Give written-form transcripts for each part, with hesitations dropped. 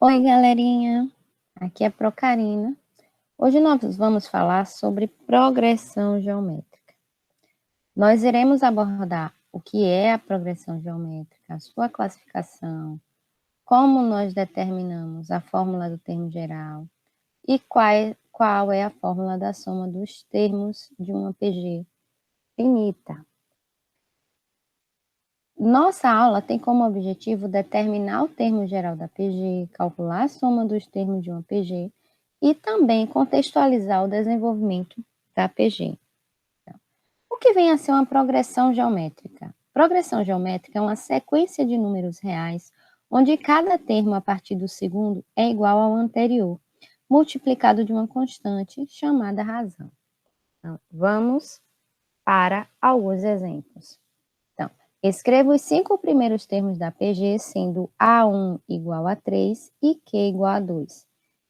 Oi, galerinha! Aqui é Procarina. Hoje nós vamos falar sobre progressão geométrica. Nós iremos abordar o que é a progressão geométrica, a sua classificação, como nós determinamos a fórmula do termo geral e qual é a fórmula da soma dos termos de uma PG finita. Nossa aula tem como objetivo determinar o termo geral da PG, calcular a soma dos termos de uma PG e também contextualizar o desenvolvimento da PG. Então, o que vem a ser uma progressão geométrica? Progressão geométrica é uma sequência de números reais, onde cada termo a partir do segundo é igual ao anterior, multiplicado de uma constante chamada razão. Então, vamos para alguns exemplos. Então, escreva os 5 primeiros termos da PG, sendo A1 igual a 3 e Q igual a 2.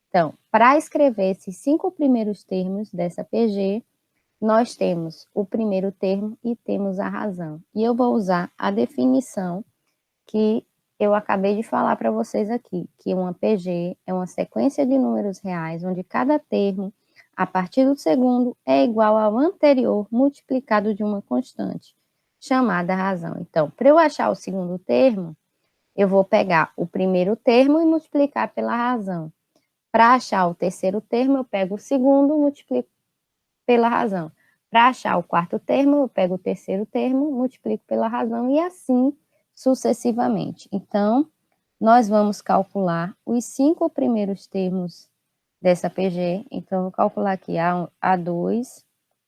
Então, para escrever esses 5 primeiros termos dessa PG, nós temos o primeiro termo e temos a razão. E eu vou usar a definição que eu acabei de falar para vocês aqui, que uma PG é uma sequência de números reais, onde cada termo, a partir do segundo, é igual ao anterior multiplicado de uma constante, chamada razão. Então, para eu achar o segundo termo, eu vou pegar o primeiro termo e multiplicar pela razão. Para achar o terceiro termo, eu pego o segundo e multiplico pela razão. Para achar o quarto termo, eu pego o terceiro termo, multiplico pela razão e assim sucessivamente. Então, nós vamos calcular os 5 primeiros termos dessa PG. Então, eu vou calcular aqui A2,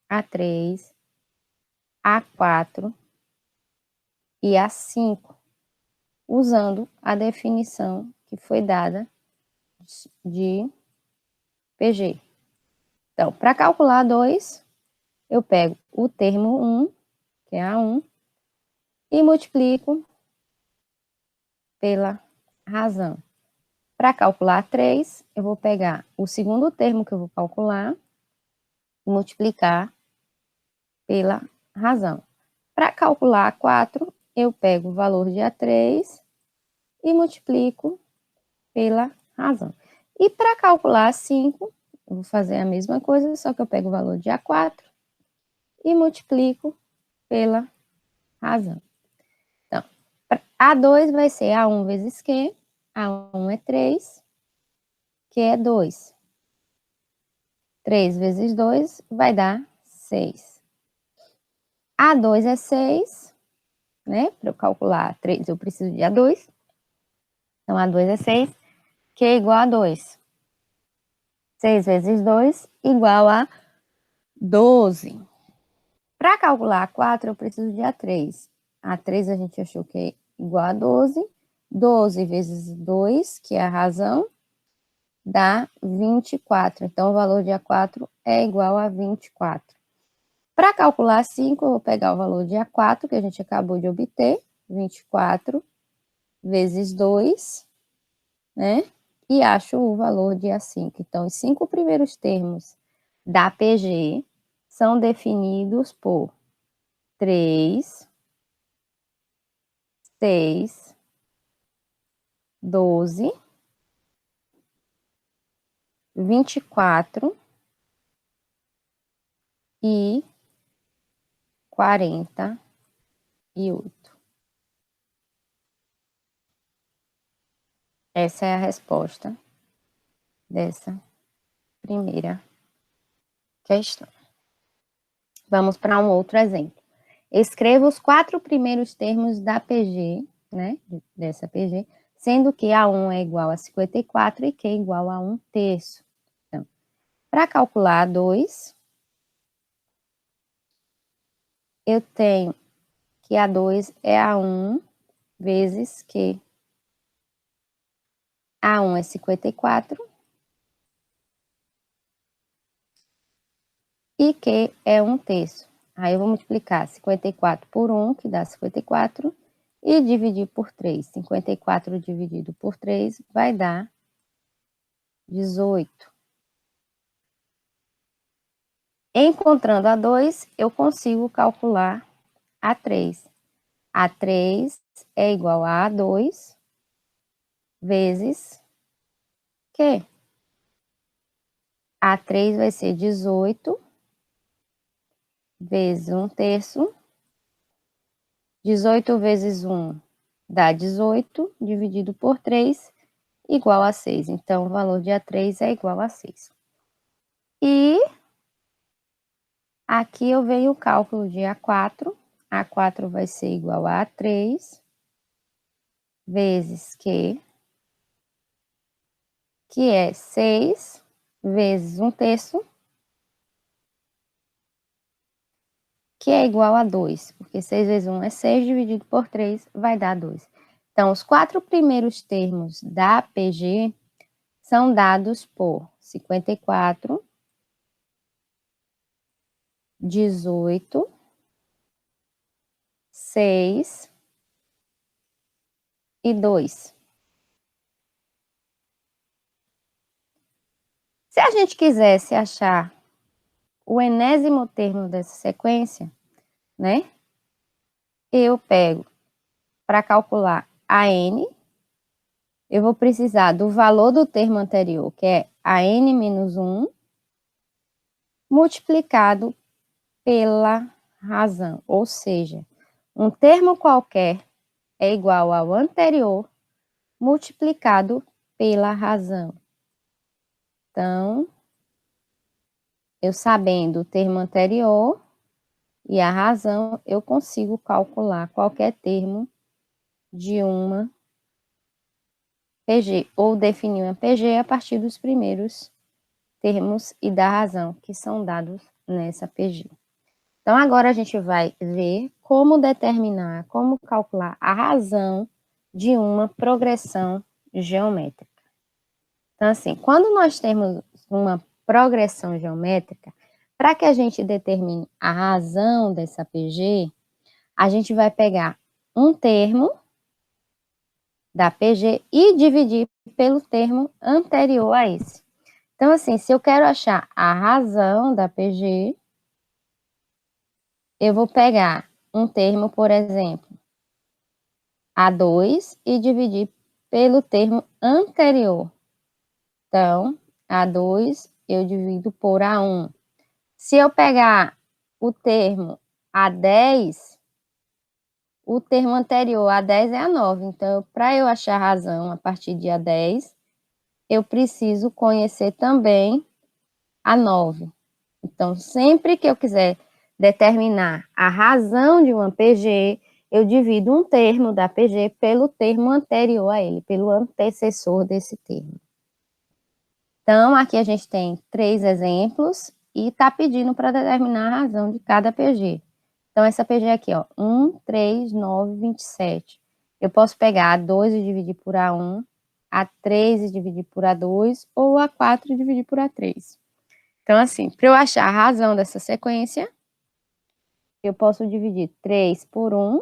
A3, A4 e A5, usando a definição que foi dada de PG. Então, para calcular 2, eu pego o termo 1, que é A1, e multiplico pela razão. Para calcular 3, eu vou pegar o segundo termo que eu vou calcular e multiplicar pela razão. Para calcular 4, eu pego o valor de A3 e multiplico pela razão. E para calcular 5, eu vou fazer a mesma coisa, só que eu pego o valor de A4 e multiplico pela razão. Então, A2 vai ser A1 vezes Q, A1 é 3, Q é 2. 3 vezes 2 vai dar 6. A2 é 6, né? Para eu calcular 3, eu preciso de A2. Então, A2 é 6, Q é igual a 2. 6 vezes 2 igual a 12. Para calcular A4, eu preciso de A3. A3 a gente achou que é igual a 12. 12 vezes 2, que é a razão, dá 24. Então, o valor de A4 é igual a 24. Para calcular 5, eu vou pegar o valor de A4, que a gente acabou de obter, 24 vezes 2, né? E acho o valor de A5. Então, os 5 primeiros termos da PG são definidos por 3, 6, 12, 24 e 48. Essa é a resposta dessa primeira questão. Vamos para um outro exemplo. Escreva os 4 primeiros termos da PG, né, dessa PG, sendo que A1 é igual a 54 e Q é igual a 1/3. Então, para calcular 2, eu tenho que A2 é A1 vezes Q. A1 é 54 e Q é 1/3. Aí eu vou multiplicar 54 por 1, que dá 54, e dividir por 3. 54 dividido por 3 vai dar 18. Encontrando A2, eu consigo calcular A3. A3 é igual a A2 vezes Q. A3 vai ser 18 vezes 1/3. 18 vezes 1 dá 18, dividido por 3, igual a 6. Então, o valor de A3 é igual a 6. E aqui eu venho o cálculo de A4. A4 vai ser igual a A3 vezes Q, que é 6 vezes 1/3, que é igual a 2, porque 6 vezes 1 é 6, dividido por 3 vai dar 2. Então, os 4 primeiros termos da PG são dados por 54, 18, 6 e 2. Se a gente quisesse achar o enésimo termo dessa sequência, né? Eu pego para calcular a n, eu vou precisar do valor do termo anterior, que é a n menos 1, multiplicado pela razão, ou seja, um termo qualquer é igual ao anterior multiplicado pela razão. Então, eu sabendo o termo anterior e a razão, eu consigo calcular qualquer termo de uma PG, ou definir uma PG a partir dos primeiros termos e da razão que são dados nessa PG. Então, agora a gente vai ver como determinar, como calcular a razão de uma progressão geométrica. Então, assim, quando nós temos uma progressão geométrica, para que a gente determine a razão dessa PG, a gente vai pegar um termo da PG e dividir pelo termo anterior a esse. Então, assim, se eu quero achar a razão da PG, eu vou pegar um termo, por exemplo, A2 e dividir pelo termo anterior. Então, A2 eu divido por A1. Se eu pegar o termo A10, o termo anterior a 10 é a 9. Então, para eu achar a razão a partir de A10, eu preciso conhecer também a 9. Então, sempre que eu quiser determinar a razão de uma PG, eu divido um termo da PG pelo termo anterior a ele, pelo antecessor desse termo. Então, aqui a gente tem 3 exemplos e está pedindo para determinar a razão de cada PG. Então, essa PG aqui, ó, 1, 3, 9, 27. Eu posso pegar A2 e dividir por A1, A3 e dividir por A2, ou A4 e dividir por A3. Então, assim, para eu achar a razão dessa sequência, eu posso dividir 3 por 1,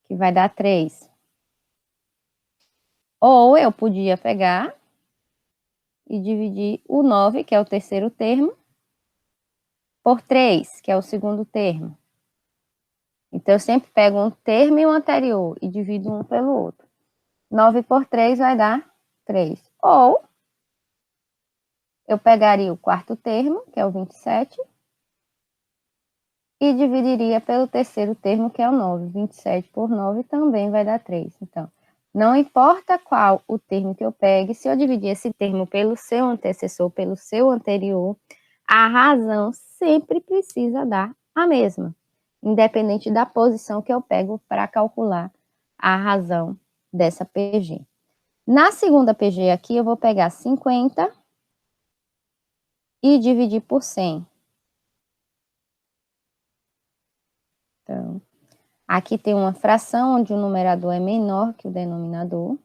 que vai dar 3. Ou eu podia pegar e dividir o 9, que é o terceiro termo, por 3, que é o segundo termo. Então, eu sempre pego um termo e um anterior e divido um pelo outro. 9 por 3 vai dar 3. Ou eu pegaria o quarto termo, que é o 27, e dividiria pelo terceiro termo, que é o 9. 27 por 9 também vai dar 3. Então, não importa qual o termo que eu pegue, se eu dividir esse termo pelo seu antecessor, pelo seu anterior, a razão sempre precisa dar a mesma, independente da posição que eu pego para calcular a razão dessa PG. Na segunda PG aqui, eu vou pegar 50 e dividir por 100. Então, aqui tem uma fração onde o numerador é menor que o denominador.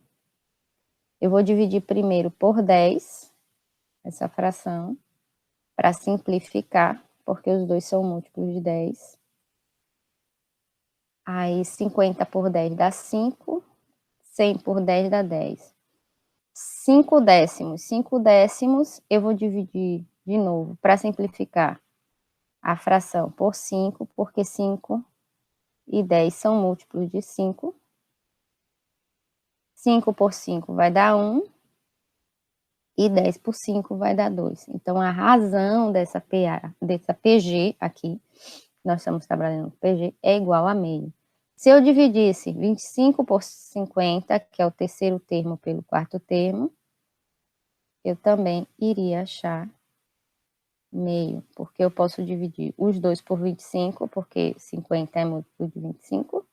Eu vou dividir primeiro por 10, essa fração, para simplificar, porque os dois são múltiplos de 10. Aí, 50 por 10 dá 5, 100 por 10 dá 10. 5 décimos. 5 décimos eu vou dividir de novo, para simplificar a fração, por 5, porque 5 e 10 são múltiplos de 5. 5 por 5 vai dar 1, e 10 por 5 vai dar 2. Então, a razão dessa PG aqui, nós estamos trabalhando com PG, é igual a meio. Se eu dividisse 25 por 50, que é o terceiro termo pelo quarto termo, eu também iria achar meio, porque eu posso dividir os dois por 25, porque 50 é múltiplo de 25.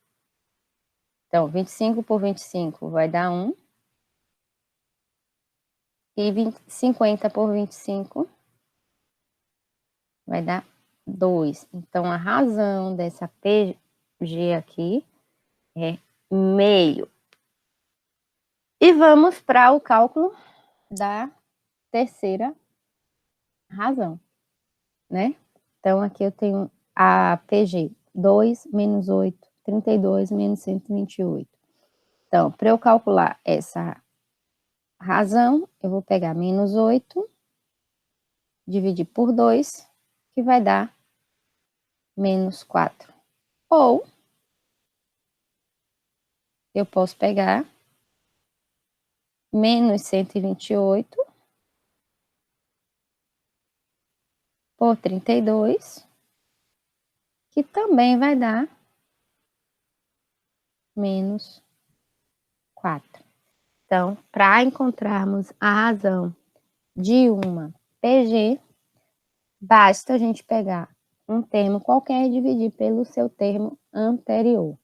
Então, 25 por 25 vai dar 1. E 50 por 25 vai dar 2. Então, a razão dessa PG aqui é meio. E vamos para o cálculo da terceira razão, né? Então, aqui eu tenho a PG, 2 menos 8, 32 menos 128. Então, para eu calcular essa razão, eu vou pegar menos 8, dividir por 2, que vai dar menos 4. Ou eu posso pegar menos 128 por 32, que também vai dar menos 4. Então, para encontrarmos a razão de uma PG, basta a gente pegar um termo qualquer e dividir pelo seu termo anterior.